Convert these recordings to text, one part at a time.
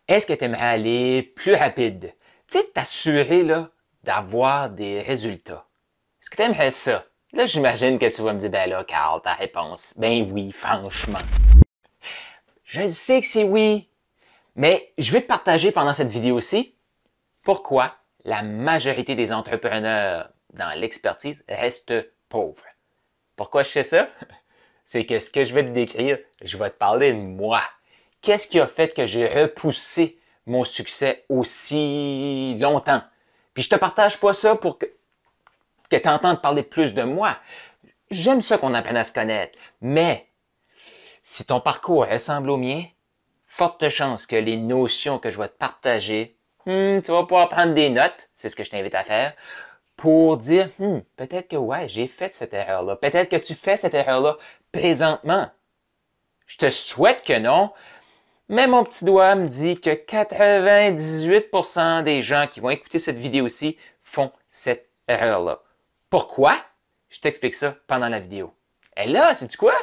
Est-ce que tu aimerais aller plus rapide? Tu sais, t'assurer là, d'avoir des résultats. Est-ce que tu aimerais ça? Là, j'imagine que tu vas me dire, ben là, Carl, ta réponse. Ben oui, franchement. Je sais que c'est oui, mais je vais te partager pendant cette vidéo-ci pourquoi la majorité des entrepreneurs dans l'expertise restent pauvres. Pourquoi je sais ça? C'est que ce que je vais te décrire, je vais te parler de moi. Qu'est-ce qui a fait que j'ai repoussé mon succès aussi longtemps? Puis je te partage pas ça pour que tu entendes parler plus de moi. J'aime ça qu'on apprenne à se connaître, mais si ton parcours ressemble au mien, forte chance que les notions que je vais te partager, tu vas pouvoir prendre des notes, c'est ce que je t'invite à faire, pour dire, peut-être que ouais, j'ai fait cette erreur-là. Peut-être que tu fais cette erreur-là présentement. Je te souhaite que non, mais mon petit doigt me dit que 98% des gens qui vont écouter cette vidéo-ci font cette erreur-là. Pourquoi? Je t'explique ça pendant la vidéo. Et là, sais-tu quoi?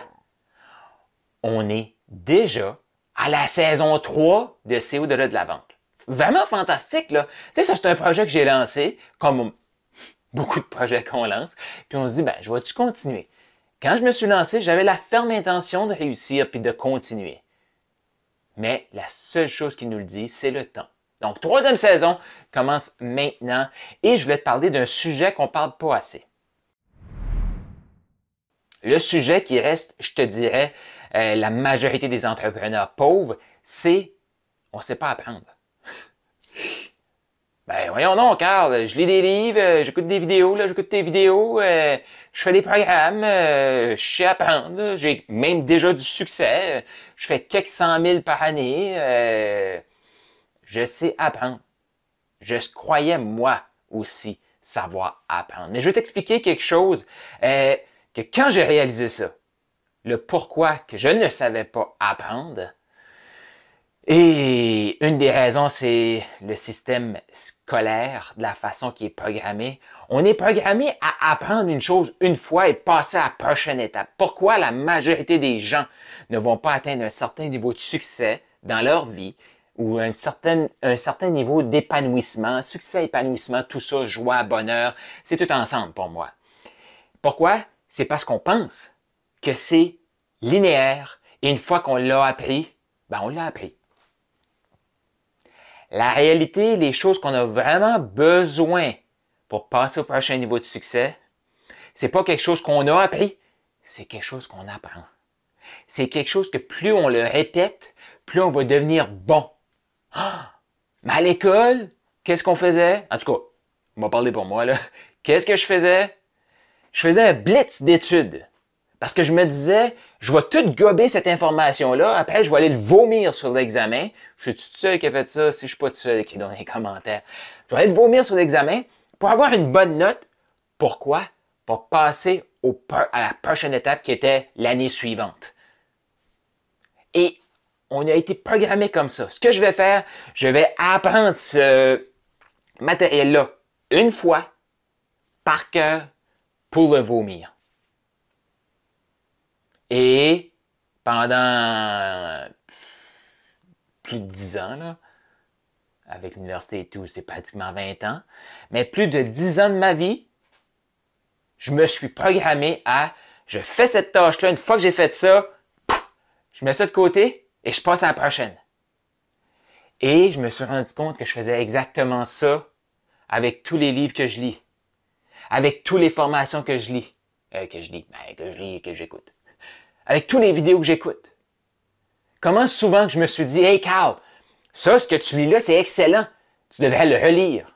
On est déjà à la saison 3 de C'est au-delà de la vente. Vraiment fantastique, là. Tu sais, ça, c'est un projet que j'ai lancé, comme beaucoup de projets qu'on lance, puis on se dit, ben, je vais-tu continuer? Quand je me suis lancé, j'avais la ferme intention de réussir puis de continuer. Mais la seule chose qui nous le dit, c'est le temps. Donc, troisième saison commence maintenant et je voulais te parler d'un sujet qu'on ne parle pas assez. Le sujet qui reste, je te dirais, la majorité des entrepreneurs pauvres, c'est on ne sait pas apprendre. Ben voyons donc, Carl, je lis des livres, j'écoute des vidéos, j'écoute tes vidéos, je fais des programmes, je sais apprendre, j'ai même déjà du succès, je fais quelques 100 000 par année, je sais apprendre. Je croyais, moi aussi, savoir apprendre. Mais je vais t'expliquer quelque chose que quand j'ai réalisé ça, le pourquoi que je ne savais pas apprendre, et une des raisons, c'est le système scolaire, de la façon qui est programmé. On est programmé à apprendre une chose une fois et passer à la prochaine étape. Pourquoi la majorité des gens ne vont pas atteindre un certain niveau de succès dans leur vie ou un certain niveau d'épanouissement, succès, épanouissement, tout ça, joie, bonheur, c'est tout ensemble pour moi. Pourquoi? C'est parce qu'on pense que c'est linéaire et une fois qu'on l'a appris, ben on l'a appris. La réalité, les choses qu'on a vraiment besoin pour passer au prochain niveau de succès, c'est pas quelque chose qu'on a appris, c'est quelque chose qu'on apprend. C'est quelque chose que plus on le répète, plus on va devenir bon. Mais à l'école, qu'est-ce qu'on faisait? En tout cas, on va parler pour moi, là. Qu'est-ce que je faisais? Je faisais un blitz d'études. Parce que je me disais, je vais tout gober cette information-là, après je vais aller le vomir sur l'examen. Je suis tout seul qui a fait ça, si je suis pas tout seul, écrit dans les commentaires. Je vais aller le vomir sur l'examen pour avoir une bonne note. Pourquoi? Pour passer à la prochaine étape qui était l'année suivante. Et on a été programmé comme ça. Ce que je vais faire, je vais apprendre ce matériel-là une fois, par cœur, pour le vomir. Et pendant plus de 10 ans, là, avec l'université et tout, c'est pratiquement 20 ans, mais plus de 10 ans de ma vie, je me suis programmé à, je fais cette tâche-là, une fois que j'ai fait ça, je mets ça de côté et je passe à la prochaine. Et je me suis rendu compte que je faisais exactement ça avec tous les livres que je lis, avec toutes les formations que je lis, que j'écoute. Avec toutes les vidéos que j'écoute. Comment souvent que je me suis dit, hey Carl, ça, ce que tu lis là, c'est excellent. Tu devrais le relire.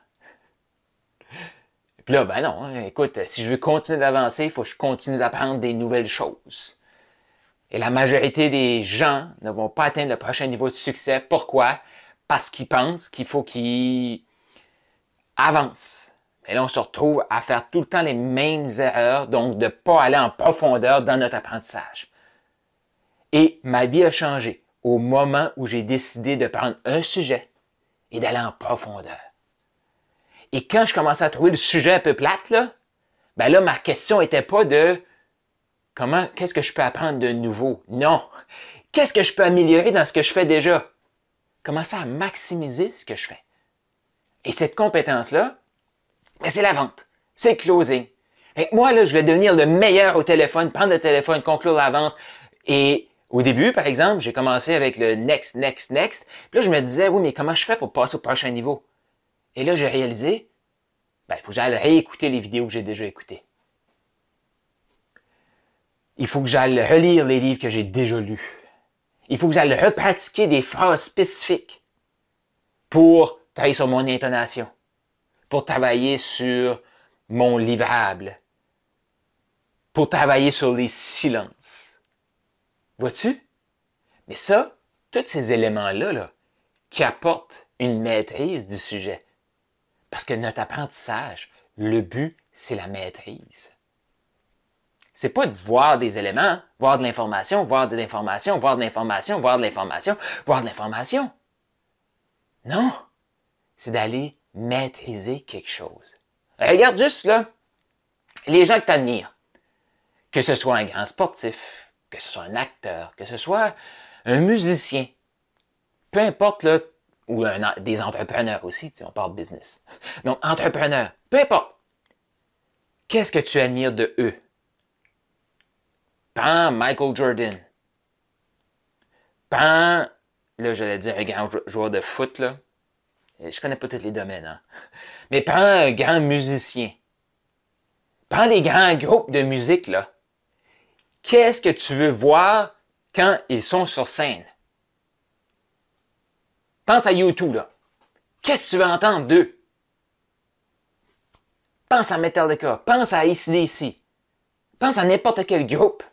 Puis là, ben non, écoute, si je veux continuer d'avancer, il faut que je continue d'apprendre des nouvelles choses. Et la majorité des gens ne vont pas atteindre le prochain niveau de succès. Pourquoi? Parce qu'ils pensent qu'il faut qu'ils avancent. Et là, on se retrouve à faire tout le temps les mêmes erreurs, donc de ne pas aller en profondeur dans notre apprentissage. Et ma vie a changé au moment où j'ai décidé de prendre un sujet et d'aller en profondeur. Et quand je commençais à trouver le sujet un peu plate, là, ben là, ma question n'était pas de qu'est-ce que je peux apprendre de nouveau? Non. Qu'est-ce que je peux améliorer dans ce que je fais déjà? commencer à maximiser ce que je fais. Et cette compétence-là, ben, c'est la vente, c'est le closing. Fait que moi, là, je vais devenir le meilleur au téléphone, prendre le téléphone, conclure la vente. Et au début, par exemple, j'ai commencé avec le next, next, next. Puis là, je me disais, oui, mais comment je fais pour passer au prochain niveau? Et là, j'ai réalisé, ben, il faut que j'aille réécouter les vidéos que j'ai déjà écoutées. Il faut que j'aille relire les livres que j'ai déjà lus. Il faut que j'aille repratiquer des phrases spécifiques pour travailler sur mon intonation, pour travailler sur mon livrable, pour travailler sur les silences. Vois-tu? Mais ça, tous ces éléments-là, là, qui apportent une maîtrise du sujet. Parce que notre apprentissage, le but, c'est la maîtrise. C'est pas de voir des éléments, hein? Voir de l'information, voir de l'information, voir de l'information, voir de l'information, voir de l'information. Non, c'est d'aller maîtriser quelque chose. Regarde juste là, les gens que tu admires, que ce soit un grand sportif, que ce soit un acteur, que ce soit un musicien, peu importe là, ou des entrepreneurs aussi, on parle de business. Donc, entrepreneurs, peu importe. Qu'est-ce que tu admires de eux? Prends Michael Jordan. Prends, là, j'allais dire un grand joueur de foot, là. Je connais pas tous les domaines, hein. Mais prends un grand musicien. Prends les grands groupes de musique, là. Qu'est-ce que tu veux voir quand ils sont sur scène? Pense à YouTube, là. Qu'est-ce que tu veux entendre d'eux? Pense à Metallica, pense à AC/DC. Pense à n'importe quel groupe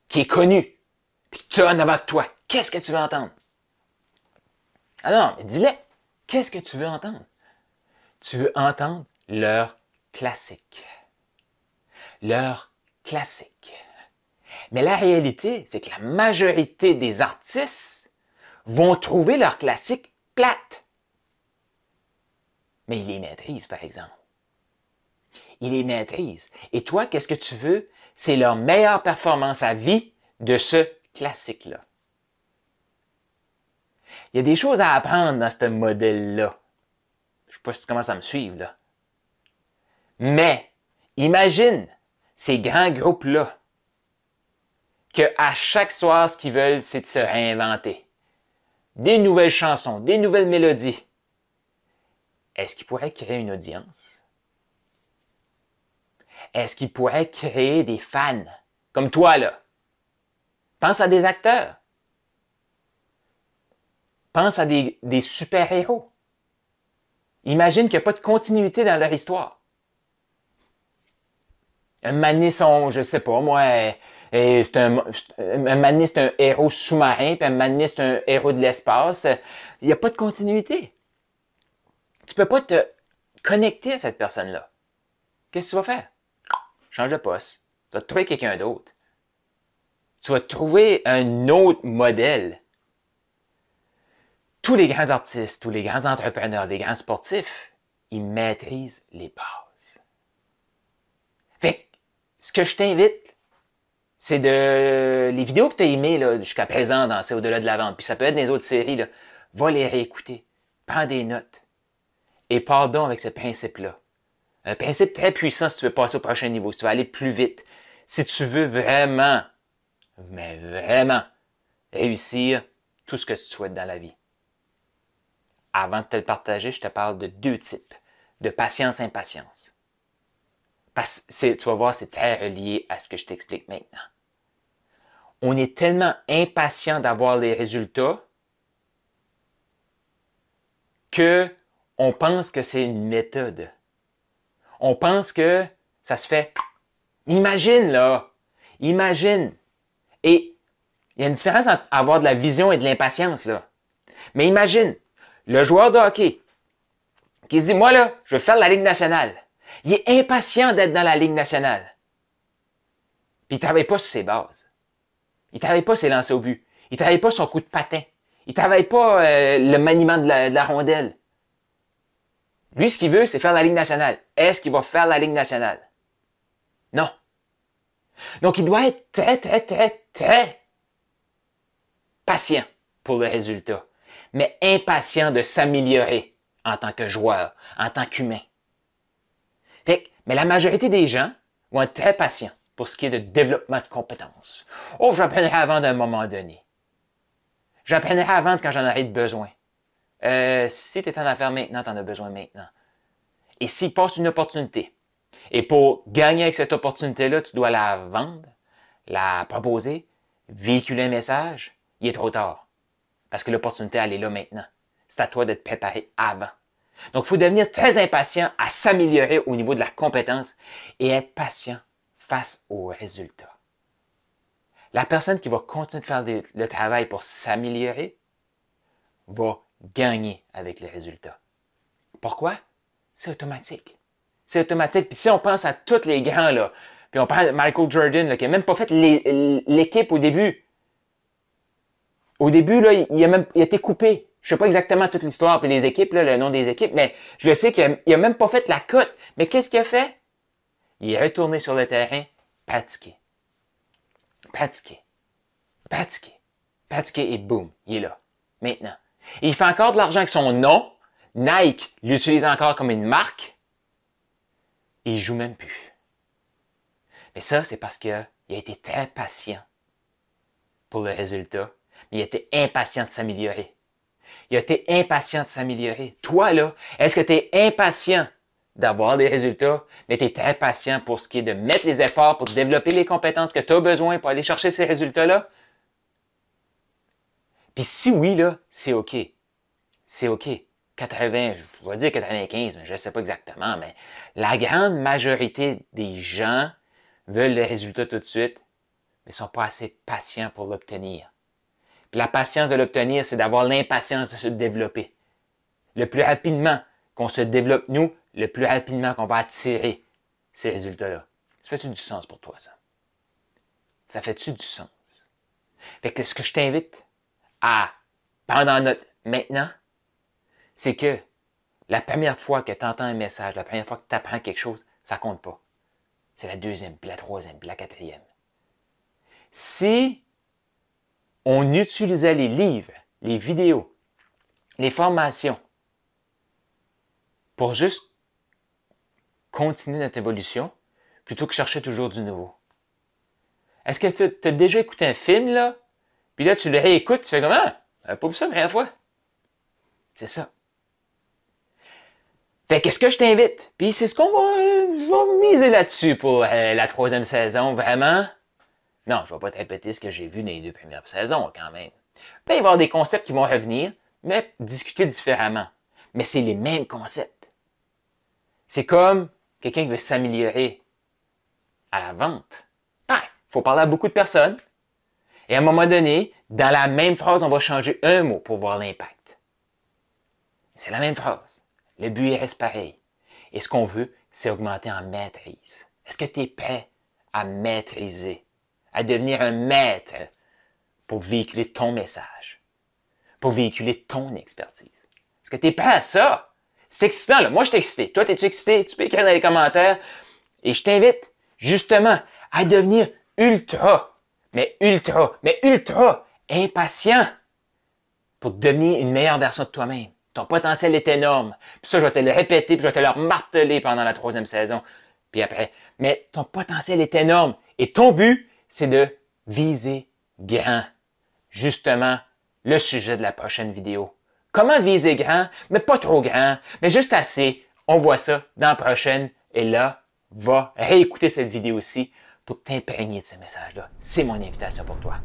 qui est connu, puis que tu as en avant de toi. Qu'est-ce que tu veux entendre? Alors, dis-le. Qu'est-ce que tu veux entendre? Tu veux entendre leur classique. Leur classique. Mais la réalité, c'est que la majorité des artistes vont trouver leur classique plate. Mais ils les maîtrisent, par exemple. Ils les maîtrisent. Et toi, qu'est-ce que tu veux? C'est leur meilleure performance à vie de ce classique-là. Il y a des choses à apprendre dans ce modèle-là. Je ne sais pas si tu commences à me suivre, là. Mais, imagine ces grands groupes-là, qu'à chaque soir, ce qu'ils veulent, c'est de se réinventer. Des nouvelles chansons, des nouvelles mélodies. Est-ce qu'ils pourraient créer une audience? Est-ce qu'ils pourraient créer des fans? Comme toi, là. Pense à des acteurs. Pense à des super-héros. Imagine qu'il n'y a pas de continuité dans leur histoire. Un mané, je sais pas, moi, un mané, c'est un héros sous-marin, puis un mané, c'est un héros de l'espace. Il n'y a pas de continuité. Tu peux pas te connecter à cette personne-là. Qu'est-ce que tu vas faire? Change de poste. Tu vas trouver quelqu'un d'autre. Tu vas trouver un autre modèle. Tous les grands artistes, tous les grands entrepreneurs, les grands sportifs, ils maîtrisent les bases. Fait que, ce que je t'invite, c'est les vidéos que tu as aimées là, jusqu'à présent dans C'est au-delà de la vente, puis ça peut être dans les autres séries, là, va les réécouter, prends des notes et pars donc avec ce principe-là. Un principe très puissant si tu veux passer au prochain niveau, si tu veux aller plus vite, si tu veux vraiment, mais vraiment, réussir tout ce que tu souhaites dans la vie. Avant de te le partager, je te parle de 2 types, de patience-impatience. Parce que tu vas voir, c'est très relié à ce que je t'explique maintenant. On est tellement impatient d'avoir les résultats que on pense que c'est une méthode. On pense que ça se fait. Imagine, là. Imagine. Et il y a une différence entre avoir de la vision et de l'impatience, là. Mais imagine, le joueur de hockey qui se dit, moi, là, je veux faire la Ligue nationale. Il est impatient d'être dans la Ligue nationale. Puis il ne travaille pas sur ses bases. Il ne travaille pas ses lancers au but. Il ne travaille pas son coup de patin. Il ne travaille pas le maniement de la rondelle. Lui, ce qu'il veut, c'est faire la Ligue nationale. Est-ce qu'il va faire la Ligue nationale? Non. Donc, il doit être très, très, très, très patient pour le résultat. mais impatient de s'améliorer en tant que joueur, en tant qu'humain. Mais la majorité des gens vont être très patients pour ce qui est de développement de compétences. Oh, j'apprendrai à vendre à un moment donné. J'apprendrai à vendre quand j'en aurai besoin. Si tu es en affaires maintenant, tu en as besoin maintenant. Et s'il passe une opportunité, et pour gagner avec cette opportunité-là, tu dois la vendre, la proposer, véhiculer un message, il est trop tard. Parce que l'opportunité, elle est là maintenant. C'est à toi d'être préparé avant. Donc, il faut devenir très impatient à s'améliorer au niveau de la compétence et être patient face aux résultats. La personne qui va continuer de faire le travail pour s'améliorer va gagner avec les résultats. Pourquoi? C'est automatique. C'est automatique. Puis si on pense à tous les grands, là, puis on parle de Michael Jordan, là, qui n'a même pas fait l'équipe au début. Au début, là, il a été coupé. Je ne sais pas exactement toute l'histoire puis les équipes, là, le nom des équipes, mais je le sais qu'il n'a même pas fait la cote. Mais qu'est-ce qu'il a fait? Il est retourné sur le terrain, pratiquer. Pratiquer. Pratiquer. Pratiquer et boum, il est là. Maintenant. Et il fait encore de l'argent avec son nom. Nike l'utilise encore comme une marque. Et il joue même plus. Mais ça, c'est parce qu'il a été très patient pour le résultat. Mais il a été impatient de s'améliorer. Il a été impatient de s'améliorer. Toi, là, est-ce que tu es impatient d'avoir des résultats, mais tu es très patient pour ce qui est de mettre les efforts pour développer les compétences que tu as besoin pour aller chercher ces résultats-là? Puis si oui, là, c'est OK. C'est OK. 80, je vais dire 95, mais je ne sais pas exactement, mais la grande majorité des gens veulent les résultats tout de suite, mais ne sont pas assez patients pour l'obtenir. Puis la patience de l'obtenir, c'est d'avoir l'impatience de se développer. Le plus rapidement qu'on se développe, nous, le plus rapidement qu'on va attirer ces résultats-là. Ça fait-tu du sens pour toi, ça? Ça fait-tu du sens? Fait que ce que je t'invite à, pendant notre maintenant, c'est que la première fois que tu entends un message, la première fois que tu apprends quelque chose, ça compte pas. C'est la deuxième, puis la troisième, puis la quatrième. Si on utilisait les livres, les vidéos, les formations pour juste continuer notre évolution plutôt que chercher toujours du nouveau. Est-ce que tu as déjà écouté un film, là, puis là, tu le réécoutes, tu fais comme « Ah, j'avais pas vu ça la première fois. » C'est ça. Fait qu'est-ce que je t'invite? Puis c'est ce qu'on va miser là-dessus pour la troisième saison, vraiment. Non, je ne vais pas te répéter ce que j'ai vu dans les deux premières saisons, quand même. Puis, il va y avoir des concepts qui vont revenir, mais discuter différemment. Mais c'est les mêmes concepts. C'est comme quelqu'un qui veut s'améliorer à la vente. Il faut parler à beaucoup de personnes. Et à un moment donné, dans la même phrase, on va changer un mot pour voir l'impact. C'est la même phrase. Le but reste pareil. Et ce qu'on veut, c'est augmenter en maîtrise. Est-ce que tu es prêt à maîtriser, à devenir un maître pour véhiculer ton message, pour véhiculer ton expertise? Est-ce que tu es prêt à ça? C'est excitant, là. Moi, je suis excité. Toi, es-tu excité? Tu peux écrire dans les commentaires. Et je t'invite, justement, à devenir ultra impatient pour devenir une meilleure version de toi-même. Ton potentiel est énorme. Puis ça, je vais te le répéter, puis je vais te le marteler pendant la troisième saison. Puis après. Mais ton potentiel est énorme. Et ton but, c'est de viser grand. Justement, le sujet de la prochaine vidéo. Comment viser grand, mais pas trop grand, mais juste assez. On voit ça dans la prochaine. Et là, va réécouter cette vidéo aussi pour t'imprégner de ce message-là. C'est mon invitation pour toi.